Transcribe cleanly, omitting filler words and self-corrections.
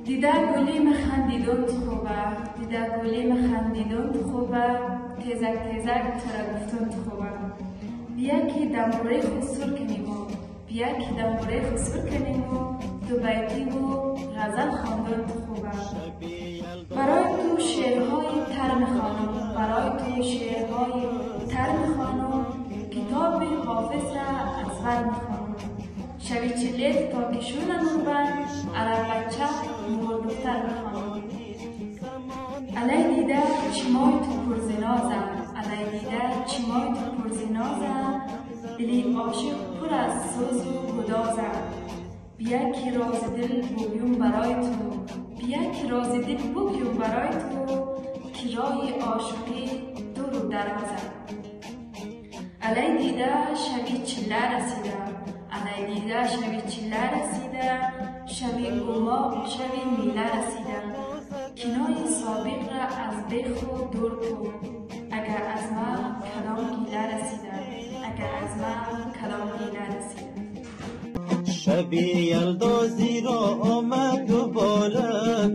دیده گلیم خندیدون تو خوبه، دیده گلیم خندیدون تو خوبه، تیزک تیزک ترا گفتون تو خوبه. بیا که دنبوره خسور کنیم و بیا که دنبوره خسور کنیم و دو بیتی و غزل خواندن تو خوبه. برای تو شعرهای تر میخوانم، برای تو شعرهای تر میخوانم، کتاب حافظ را از بر میخوانم. شبی چلیت تا کشون نوربند، علی بچه مور دختر میخوانم. علی دیده چیمای تو پرزنازه، علی دیده چیمای تو پرزنازه، دلی عاشق پر از سوز و گدازه. بیا که راز دل بگیم برای تو، بیا که راز دل بگیم برای تو، که راه عاشقی دور و درازه. علی دیده شبی چله رسیده، علی دیده شبی چله رسیده، شبی گما شبی میله رسیده. کنای سابق را از بیخو دور کو، اگر از ما کلام گیله رسیده، اگر از ما کلام گیله رسیده. شبی یلدازی را آمد و بالا